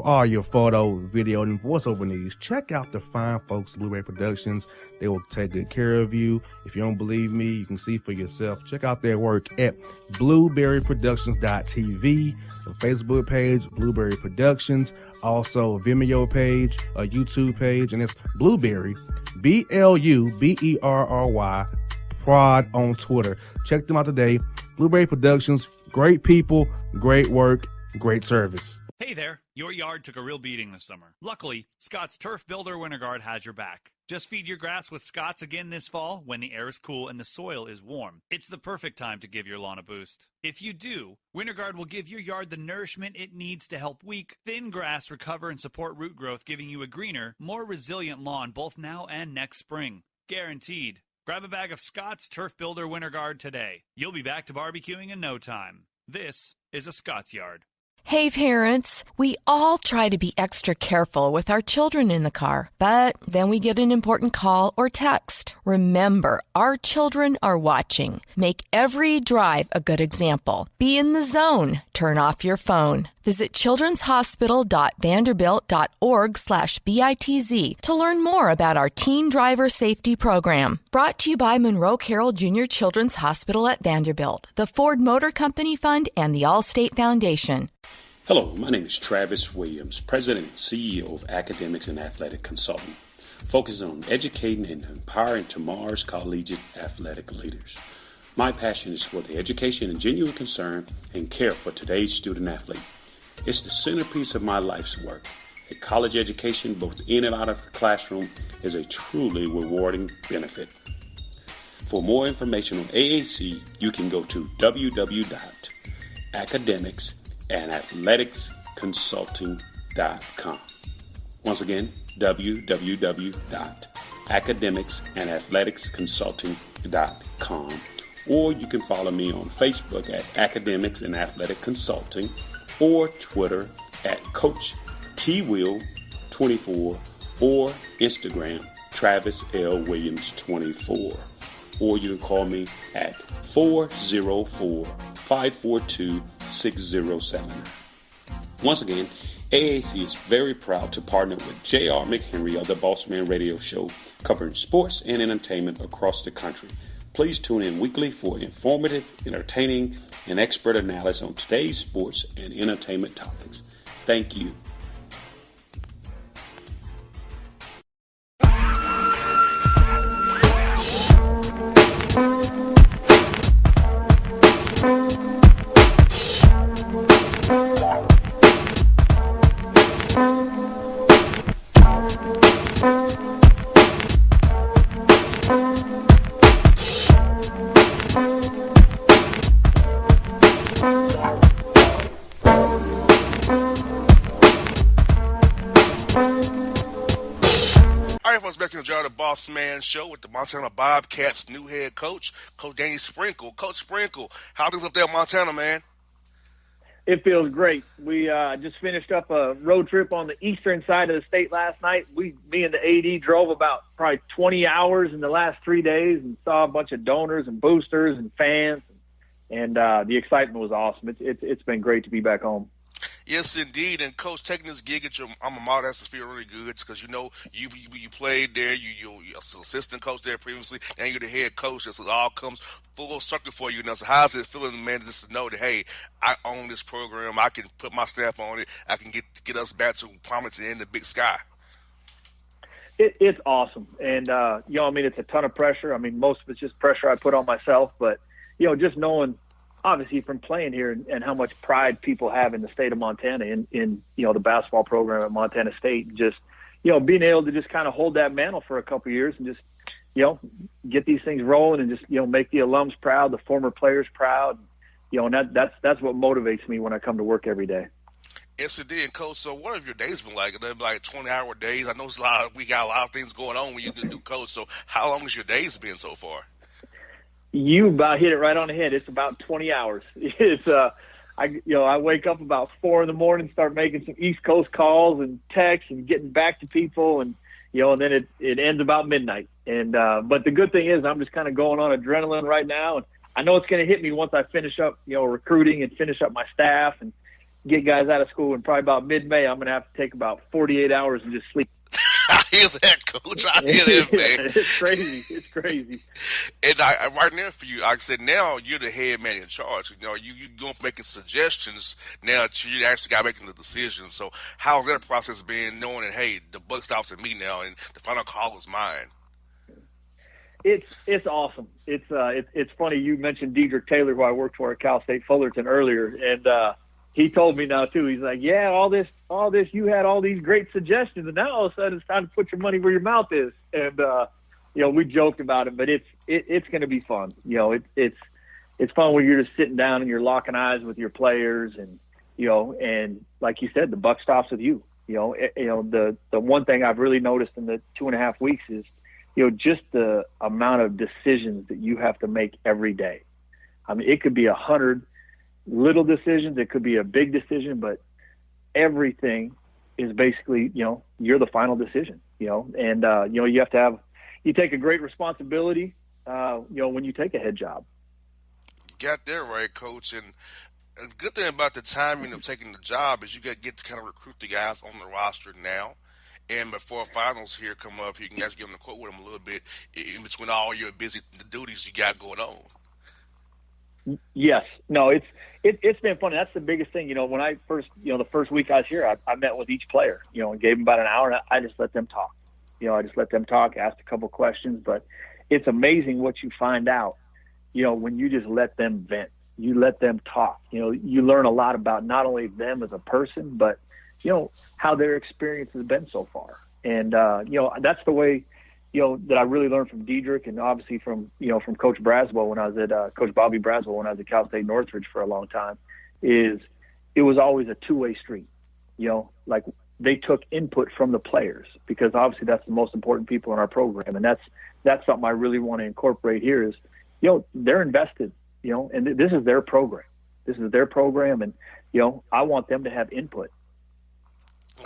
all your photo, video, and voiceover needs, check out the fine folks at Blueberry Productions. They will take good care of you. If you don't believe me, you can see for yourself. Check out their work at blueberryproductions.tv, the Facebook page, Blueberry Productions, also a Vimeo page, a YouTube page, and it's Blueberry, BLUBERRY, Prod on Twitter. Check them out today. Blueberry Productions, great people, great work, great service. Hey there, your yard took a real beating this summer. Luckily, Scott's Turf Builder Winter Guard has your back. Just feed your grass with Scott's again this fall when the air is cool and the soil is warm. It's the perfect time to give your lawn a boost. If you do, Winter Guard will give your yard the nourishment it needs to help weak, thin grass recover and support root growth, giving you a greener, more resilient lawn both now and next spring. Guaranteed. Grab a bag of Scott's Turf Builder Winter Guard today. You'll be back to barbecuing in no time. This is a Scott's Yard. Hey parents, we all try to be extra careful with our children in the car, but then we get an important call or text. Remember, our children are watching. Make every drive a good example. Be in the zone. Turn off your phone. Visit childrenshospital.vanderbilt.org/BITZ to learn more about our teen driver safety program. Brought to you by Monroe Carroll Jr. Children's Hospital at Vanderbilt, the Ford Motor Company Fund, and the Allstate Foundation. Hello, my name is Travis Williams, President and CEO of Academics and Athletic Consulting, focusing on educating and empowering tomorrow's collegiate athletic leaders. My passion is for the education and genuine concern and care for today's student athlete. It's the centerpiece of my life's work. A college education, both in and out of the classroom, is a truly rewarding benefit. For more information on AAC, you can go to www.academicsandathleticsconsulting.com. Once again, www.academicsandathleticsconsulting.com. Or you can follow me on Facebook at Academics and Athletic Consulting, or Twitter at Coach TWill24, or Instagram Travis L. Williams 24. Or you can call me at 404-542-6079. Once again, AAC is very proud to partner with J.R. McHenry of the Bossman Radio Show, covering sports and entertainment across the country. Please tune in weekly for informative, entertaining, and expert analysis on today's sports and entertainment topics. Thank you. The Bossman Show with the Montana Bobcats' new head coach, Coach Danny Sprinkle. Coach Sprinkle, how things up there in Montana, man? It feels great. We just finished up a road trip on the eastern side of the state last night. Me and the AD drove about probably 20 hours in the last 3 days and saw a bunch of donors and boosters and fans, and the excitement was awesome. It's been great to be back home. Yes, indeed. And, Coach, taking this gig at your alma mater has to feel really good because, you know, you played there, you're assistant coach there previously, and you're the head coach. So it all comes full circle for you now. So how's it feeling, man, just to know that, hey, I own this program, I can put my staff on it, I can get us back to prominence in the big sky? It's awesome. And, it's a ton of pressure. I mean, most of it's just pressure I put on myself. But, just knowing – obviously from playing here and how much pride people have in the state of Montana in the basketball program at Montana State, and just, being able to just kind of hold that mantle for a couple of years and just, get these things rolling and just, make the alums proud, the former players proud, and that's what motivates me when I come to work every day. Yes, it did, Coach. So what have your days been like? They're like 20-hour days. I know we got a lot of things going on when you do Coach. So how long has your days been so far? You about hit it right on the head. It's about 20 hours. It's I wake up about 4 a.m, start making some East Coast calls and texts and getting back to people, and and then it ends about midnight. And but the good thing is I'm just kind of going on adrenaline right now, and I know it's going to hit me once I finish up recruiting and finish up my staff and get guys out of school, and probably about mid-May, I'm going to have to take about 48 hours and just sleep. I hear that, Coach. I hear that, man. It's crazy. It's crazy. And right now for you, like I said, now you're the head man in charge. You know, you're going from making suggestions now to you actually got making the decision. So how's that process been, knowing that, hey, the buck stops at me now and the final call is mine? It's awesome. It's funny. You mentioned Dedrick Taylor, who I worked for at Cal State Fullerton earlier, and he told me now too. He's like, yeah, all this. You had all these great suggestions, and now all of a sudden it's time to put your money where your mouth is. And you know, we joked about it, but it's going to be fun. You know, it's fun when you're just sitting down and you're locking eyes with your players, and you know, and like you said, the buck stops with you. You know, the one thing I've really noticed in the 2.5 weeks is, you know, just the amount of decisions that you have to make every day. I mean, it could be 100 little decisions. It could be a big decision, but everything is basically, you know, you're the final decision, you know, and, you know, you take a great responsibility, you know, when you take a head job. Got that right, Coach. And a good thing about the timing of taking the job is you get to kind of recruit the guys on the roster now. And before finals here come up, you can actually give them the quote with them a little bit in between all your busy duties you got going on. Yes. No, it's been funny. That's the biggest thing. You know, when I first, you know, the first week I was here, I met with each player, you know, and gave them about an hour, and I just let them talk. You know, I just let them talk, asked a couple questions, but it's amazing what you find out, you know, when you just let them vent, you let them talk. You know, you learn a lot about not only them as a person, but you know, how their experience has been so far. And, you know, that's the way, you know, that I really learned from Dedrick, and obviously from, you know, from Coach Braswell when I was at, Coach Bobby Braswell when I was at Cal State Northridge for a long time, is it was always a two-way street. You know, like they took input from the players, because obviously that's the most important people in our program. And that's something I really want to incorporate here is, you know, they're invested, you know, and this is their program. This is their program. And, you know, I want them to have input.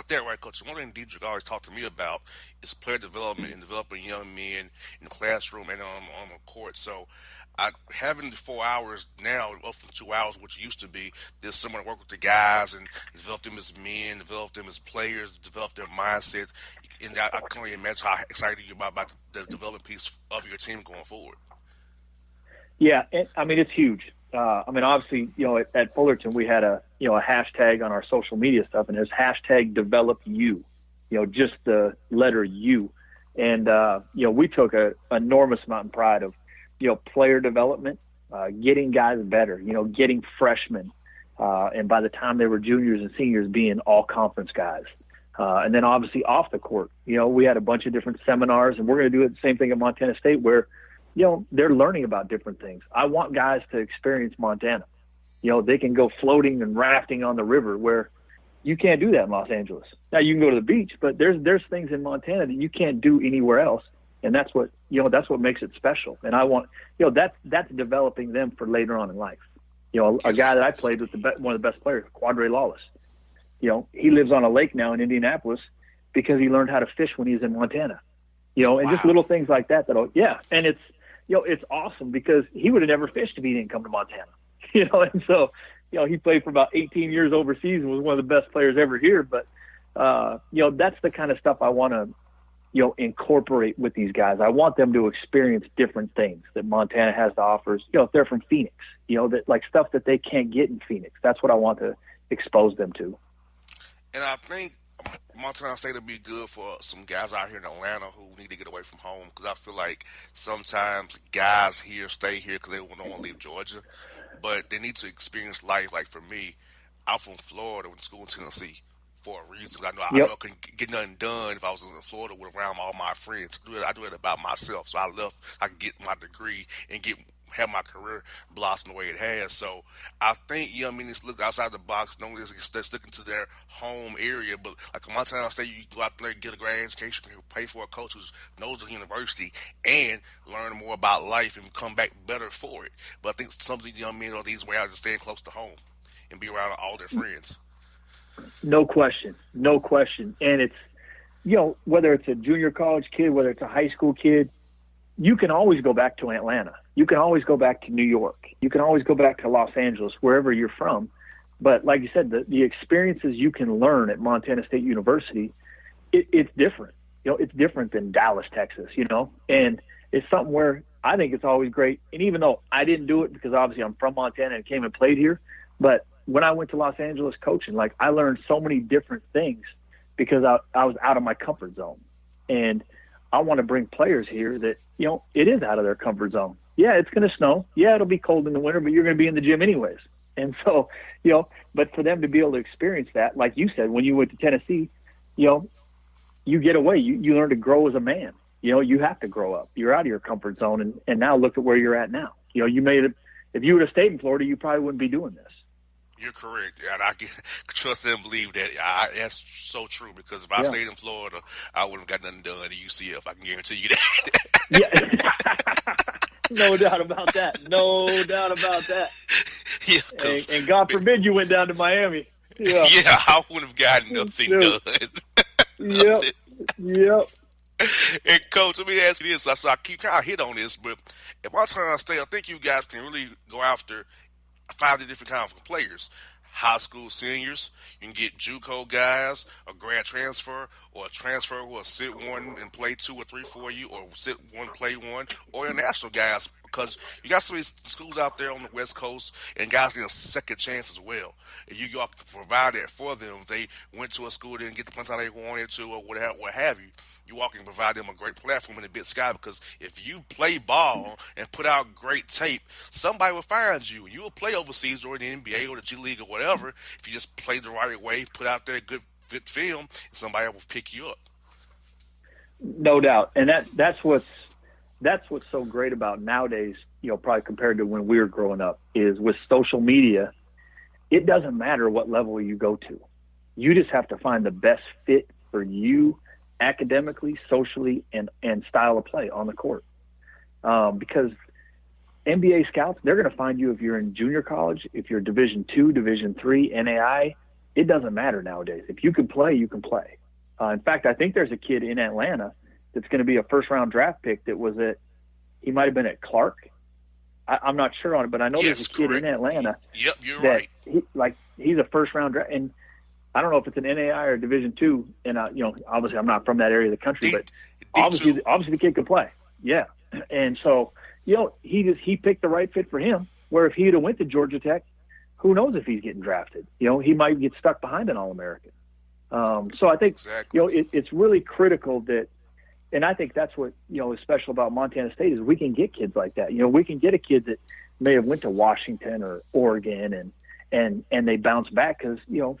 That's right, Coach. One thing Dedrick always talked to me about is player development and developing young men in the classroom and on the court. So having the 4 hours now, up from 2 hours, which it used to be, this summer to work with the guys and develop them as men, develop them as players, develop their mindset. And I can only imagine how excited you are about the development piece of your team going forward. Yeah, I mean, it's huge. I mean, obviously, you know, at Fullerton, we had a hashtag on our social media stuff, and there's hashtag develop you, you know, just the letter U. And, you know, we took an enormous amount of pride of, you know, player development, getting guys better, you know, getting freshmen. And by the time they were juniors and seniors, being all conference guys. And then obviously off the court, you know, we had a bunch of different seminars, and we're going to do the same thing at Montana State where, you know, they're learning about different things. I want guys to experience Montana. You know, they can go floating and rafting on the river where you can't do that in Los Angeles. Now you can go to the beach, but there's things in Montana that you can't do anywhere else. And that's what, you know, that's what makes it special. And I want, you know, that's developing them for later on in life. You know, a guy that I played with, one of the best players, Quadre Lawless. You know, he lives on a lake now in Indianapolis because he learned how to fish when he was in Montana. You know, and just little things like that. And it's, you know, it's awesome because he would have never fished if he didn't come to Montana. You know, and so, you know, he played for about 18 years overseas and was one of the best players ever here. But, you know, that's the kind of stuff I want to, you know, incorporate with these guys. I want them to experience different things that Montana has to offer. You know, if they're from Phoenix, you know, that like stuff that they can't get in Phoenix. That's what I want to expose them to. And I think Montana State will be good for some guys out here in Atlanta who need to get away from home, because I feel like sometimes guys here stay here because they don't want to leave Georgia, but they need to experience life. Like for me, I'm from Florida, went to school in Tennessee for a reason. I know I couldn't get nothing done if I was in Florida with around all my friends. I do it about myself. So I left. I could get my degree and have my career blossom the way it has. So I think young men need to look outside the box. Don't just stick into their home area. But like Montana State, you go out there and get a great education, pay for a coach who knows the university, and learn more about life and come back better for it. But I think some of these young men are these ways to stay close to home and be around all their friends. No question. And it's, you know, whether it's a junior college kid, whether it's a high school kid, you can always go back to Atlanta. You can always go back to New York. You can always go back to Los Angeles, wherever you're from. But like you said, the experiences you can learn at Montana State University, it's different. It's different than Dallas, Texas, and it's something where I think it's always great. And even though I didn't do it because obviously I'm from Montana and came and played here, but when I went to Los Angeles coaching, like I learned so many different things because I was out of my comfort zone. And I want to bring players here that, it is out of their comfort zone. Yeah, it's going to snow. Yeah, it'll be cold in the winter, but you're going to be in the gym anyways. And so, but for them to be able to experience that, like you said, when you went to Tennessee, you get away. You learn to grow as a man. You have to grow up. You're out of your comfort zone, and now look at where you're at now. You made it. If you would have stayed in Florida, you probably wouldn't be doing this. You're correct, and I can trust and believe that. That's so true, because if I stayed in Florida, I wouldn't have got nothing done at UCF. I can guarantee you that. Yeah. No doubt about that. No doubt about that. Yeah, and God forbid you went down to Miami. Yeah, I would have gotten nothing done. Yep. And Coach, let me ask you this. I keep kind of hit on this, but at Montana State, I think you guys can really go after 5 different kinds of players. High school seniors, you can get JUCO guys, a grad transfer, or a transfer who will sit one and play 2 or 3 for you, or sit one, play one, or international guys, because you got some of these schools out there on the West Coast, and guys need a second chance as well. And you all can provide that for them. If they went to a school, didn't get the punch out they wanted to, or what have you. You all can provide them a great platform in the Big Sky, because if you play ball and put out great tape, somebody will find you. You will play overseas or in the NBA or the G League or whatever. If you just play the right way, put out there good fit film, and somebody will pick you up. No doubt, and that's what's so great about nowadays. Probably compared to when we were growing up, is with social media, it doesn't matter what level you go to. You just have to find the best fit for you, academically, socially, and style of play on the court. Because NBA scouts, they're going to find you if you're in junior college, if you're Division II, Division III, NAI. It doesn't matter nowadays. If you can play, you can play. In fact, I think there's a kid in Atlanta that's going to be a first-round draft pick that was he might have been at Clark. I'm not sure on it, but I know there's a kid in Atlanta. Yep, you're right. He's a first-round draft, and I don't know if it's an NAI or Division II, and obviously I'm not from that area of the country, but obviously the kid could play. Yeah, and so he picked the right fit for him. Where if he'd have went to Georgia Tech, who knows if he's getting drafted? He might get stuck behind an All-American. So I think it's really critical that, and I think that's what is special about Montana State, is we can get kids like that. We can get a kid that may have went to Washington or Oregon and they bounce back because,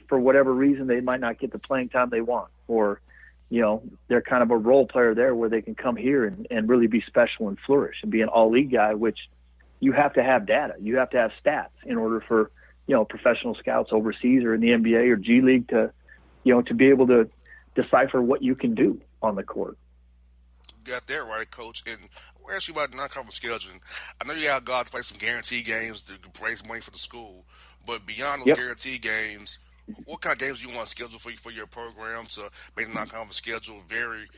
for whatever reason, they might not get the playing time they want, or, they're kind of a role player there where they can come here and really be special and flourish and be an all-league guy, which you have to have data. You have to have stats in order for, professional scouts overseas or in the NBA or G League to be able to decipher what you can do on the court. You got that right, Coach. And we'll ask you about non-conference scheduling. I know you got to play some guarantee games to raise money for the school, but beyond those guarantee games, what kind of games do you want to schedule for your program to make the non-conference schedule very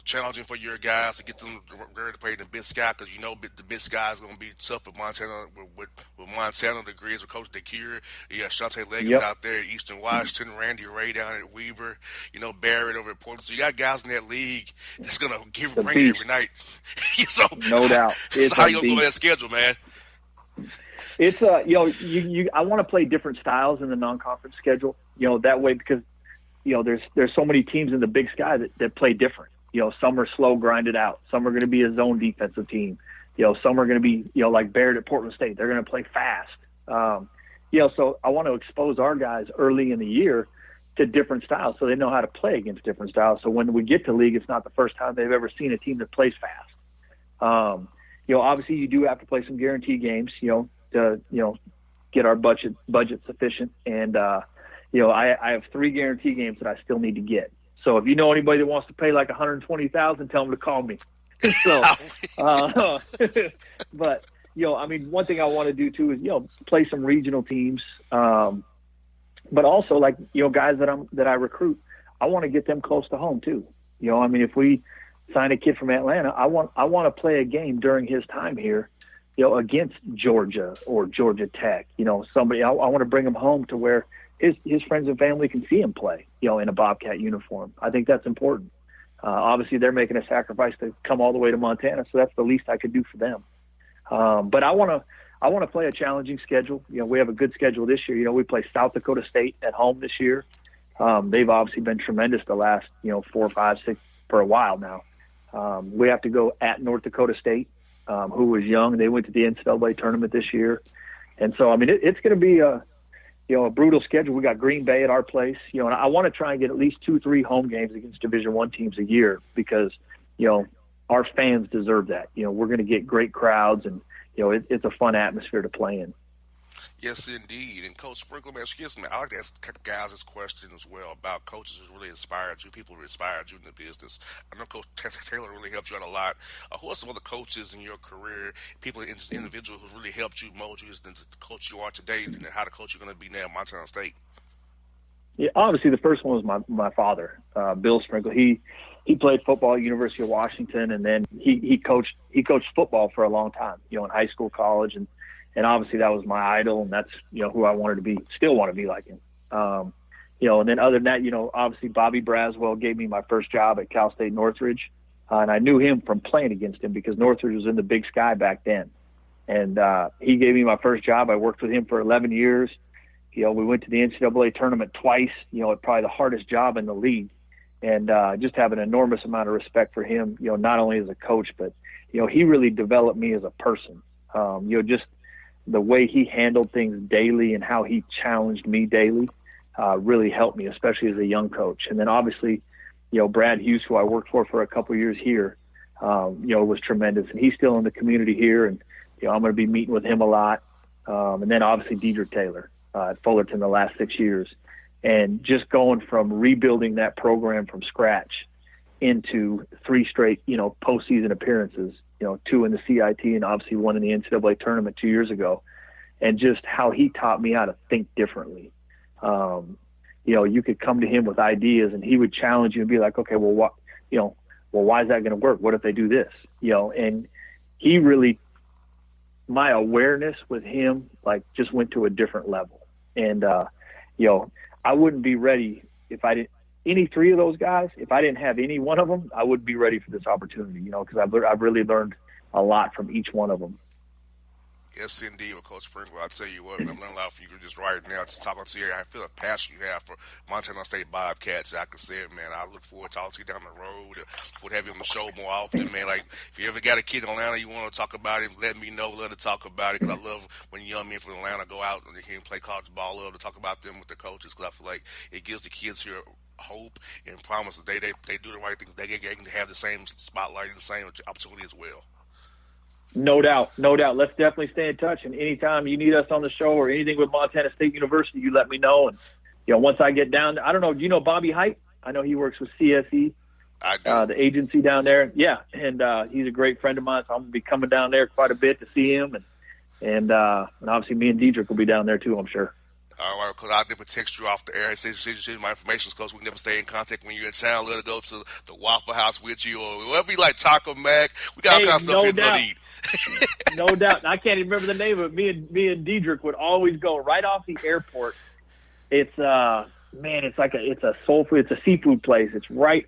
challenging for your guys to get them ready to play in the Big Sky? Because the Big Sky is going to be tough with Montana, with Montana degrees with Coach DeCure. You got Shante Leggins out there at Eastern Washington, Randy Ray down at Weber, Barrett over at Portland. So you got guys in that league that's going to bring it every night. So, no doubt. So how you going to go that schedule, man? It's I want to play different styles in the non-conference schedule. That way, because there's so many teams in the Big Sky that play different. Some are slow, grinded out. Some are going to be a zone defensive team. Some are going to be like Barrett at Portland State. They're going to play fast. So I want to expose our guys early in the year to different styles, so they know how to play against different styles. So when we get to league, it's not the first time they've ever seen a team that plays fast. Obviously you do have to play some guarantee games. To get our budget sufficient, and I have 3 guarantee games that I still need to get. So if you know anybody that wants to pay like $120,000, tell them to call me. So, but one thing I want to do too is play some regional teams, but also guys that I recruit, I want to get them close to home too. If we sign a kid from Atlanta, I want to play a game during his time here against Georgia or Georgia Tech. Somebody I want to bring him home to where his friends and family can see him play, in a Bobcat uniform. I think that's important. Obviously, they're making a sacrifice to come all the way to Montana, so that's the least I could do for them. But I want to play a challenging schedule. We have a good schedule this year. We play South Dakota State at home this year. They've obviously been tremendous the last 4, 5, 6 for a while now. We have to go at North Dakota State, who was young. They went to the NCAA tournament this year, and so it's going to be a brutal schedule. We got Green Bay at our place, and I want to try and get at least 2, 3 home games against Division I teams a year because our fans deserve that. We're going to get great crowds, and it's a fun atmosphere to play in. Yes, indeed. And Coach Sprinkle, man, excuse me, I like to ask guys this question as well about coaches who really inspired you, people who inspired you in the business. I know Coach Taylor really helped you out a lot. Who are some other coaches in your career, people, individuals who really helped you, mold you into the coach you are today, and how the coach you're going to be now at Montana State? Yeah, obviously the first one was my father, Bill Sprinkle. He played football at University of Washington, and then he coached football for a long time, in high school, college, and obviously that was my idol, and that's who I wanted to be, still want to be like him. And then other than that, obviously Bobby Braswell gave me my first job at Cal State Northridge, and I knew him from playing against him because Northridge was in the Big Sky back then, and he gave me my first job. I worked with him for 11 years. We went to the NCAA tournament twice. Probably the hardest job in the league, and just have an enormous amount of respect for him. Not only as a coach, but he really developed me as a person. Just the way he handled things daily and how he challenged me daily really helped me, especially as a young coach. And then obviously, Brad Hughes, who I worked for a couple of years here, was tremendous. And he's still in the community here, and I'm going to be meeting with him a lot. And then obviously Deidre Taylor at Fullerton the last 6 years. And just going from rebuilding that program from scratch into 3 straight, postseason appearances, 2 in the CIT and obviously 1 in the NCAA tournament 2 years ago, and just how he taught me how to think differently. You could come to him with ideas and he would challenge you and be like, okay, well, why is that going to work? What if they do this? And he really, my awareness with him, just went to a different level. And, I wouldn't be ready if I didn't, any 3 of those guys, if I didn't have any one of them, I wouldn't be ready for this opportunity, because I've really learned a lot from each one of them. Yes, indeed. Well, Coach Sprinkle, I tell you what, man, I'm learning a lot from you just right now. Just talking to you, I feel a passion you have for Montana State Bobcats. Like I said, man, I look forward to talking to you down the road. Would have you on the show more often, man. If you ever got a kid in Atlanta you want to talk about it, let me know. Love to talk about it, because I love when young men from Atlanta go out and hear him play college ball. Love to talk about them with their coaches, because I feel like it gives the kids here hope and promise that they do the right things. They can have the same spotlight and the same opportunity as well. No doubt. Let's definitely stay in touch. And anytime you need us on the show or anything with Montana State University, you let me know. And once I get down, I don't know. Do you know Bobby Height? I know he works with CSE, I do. The agency down there. Yeah, and he's a great friend of mine. So I'm gonna be coming down there quite a bit to see him, and obviously me and Diedrich will be down there too, I'm sure. All right, because I'll never text you off the air and say my information, because we can never stay in contact when you're in town. Let her go to the Waffle House with you, or whatever you like, Taco Mac. We got all kinds of stuff here to eat. No doubt. I can't even remember the name of it. Me and Diedrich would always go right off the airport. It's it's a soul food. It's a seafood place. It's right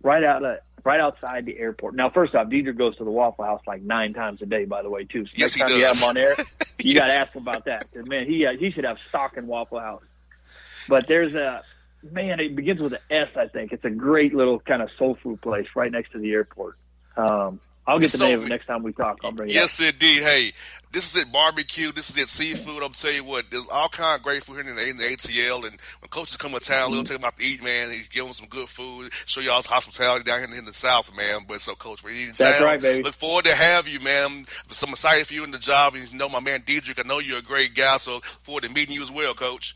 outside the airport. Now, first off, Diedrich goes to the Waffle House 9 times a day, by the way, too. So yes, next he time does. you have him on air, you Yes. got to ask him about that. 'Cause, man, he should have stock in Waffle House. But there's it begins with an S, I think. It's a great little kind of soul food place right next to the airport. I'll get the name of it next time we talk. I'll bring it up. Yes, indeed. Hey, this is it barbecue. This is it seafood. I'm telling you what, there's all kind of great food here in the ATL. And when coaches come to town, they'll take them out to eat, man. They give them some good food, show y'all's hospitality down here in the South, man. But so, Coach, when you're in That's town, right, baby. look forward to have you, man. So I'm excited for you in the job. And you know my man Diedrich, I know you're a great guy, so look forward to meeting you as well, Coach.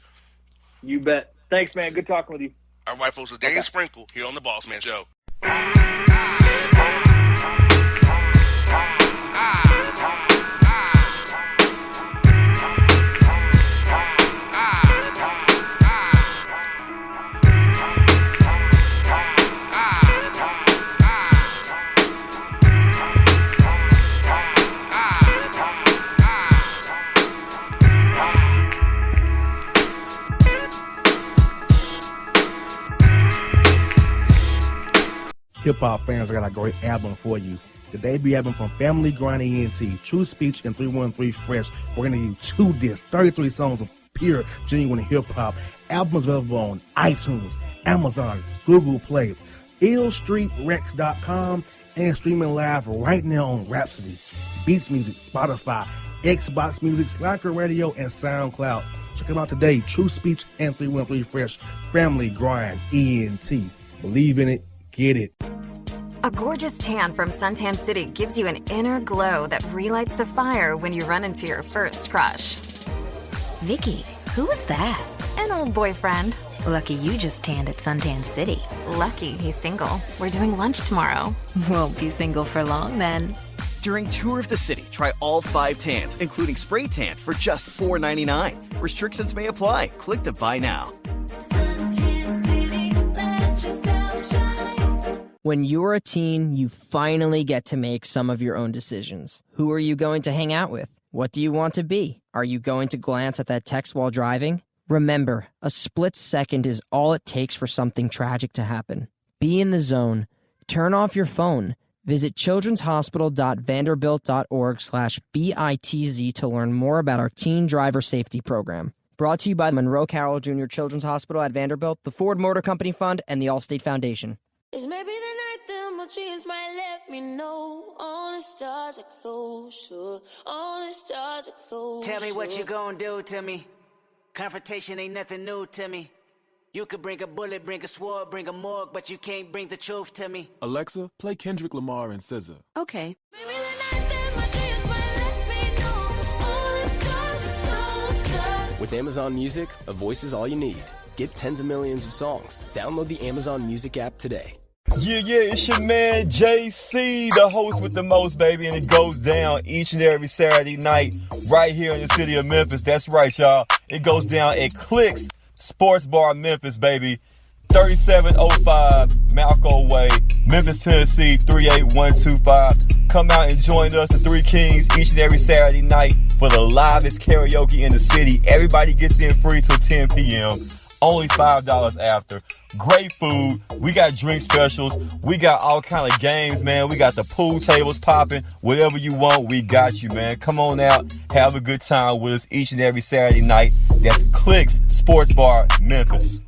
You bet. Thanks, man. Good talking with you. All right, folks, it's Dane Sprinkle here on the Bossman Show. hip-hop fans, I got a great album for you. The debut album from Family Grind ENT, True Speech and 313 Fresh. We're going to give you 2 discs, 33 songs of pure, genuine hip-hop. Albums available on iTunes, Amazon, Google Play, illstreetrex.com, and streaming live right now on Rhapsody, Beats Music, Spotify, Xbox Music, Slacker Radio, and SoundCloud. Check them out today. True Speech and 313 Fresh. Family Grind ENT. Believe in it. Get it. A gorgeous tan from Suntan City gives you an inner glow that relights the fire when you run into your first crush. Vicky, who was that? An old boyfriend. Lucky you just tanned at Suntan City. Lucky he's single. We're doing lunch tomorrow. Won't be single for long then. During Tour of the City, try all 5 tans, including spray tan, for just $4.99. Restrictions may apply. Click to buy now. When you're a teen, you finally get to make some of your own decisions. Who are you going to hang out with? What do you want to be? Are you going to glance at that text while driving? Remember, a split second is all it takes for something tragic to happen. Be in the zone. Turn off your phone. Visit childrenshospital.vanderbilt.org/BITZ to learn more about our teen driver safety program. Brought to you by Monroe Carroll Jr. Children's Hospital at Vanderbilt, the Ford Motor Company Fund, and the Allstate Foundation. It's maybe the night that my dreams might let me know. All the stars are closer. All the stars are closer. Tell me what you gonna do to me. Confrontation ain't nothing new to me. You could bring a bullet, bring a sword, bring a morgue, but you can't bring the truth to me. Alexa, play Kendrick Lamar and SZA. Okay. Maybe the night that my dreams might let me know. All the stars are closer. With Amazon Music, a voice is all you need. Get tens of millions of songs. Download the Amazon Music app today. Yeah, it's your man JC, the host with the most, baby, and it goes down each and every Saturday night right here in the city of Memphis. That's right, y'all. It goes down at Clicks Sports Bar Memphis, baby. 3705 Malco Way, Memphis, Tennessee, 38125. Come out and join us, the Three Kings, each and every Saturday night for the livest karaoke in the city. Everybody gets in free till 10 p.m. Only $5 after. Great food. We got drink specials. We got all kind of games, man. We got the pool tables popping. Whatever you want, we got you, man. Come on out. Have a good time with us each and every Saturday night. That's Clicks Sports Bar, Memphis.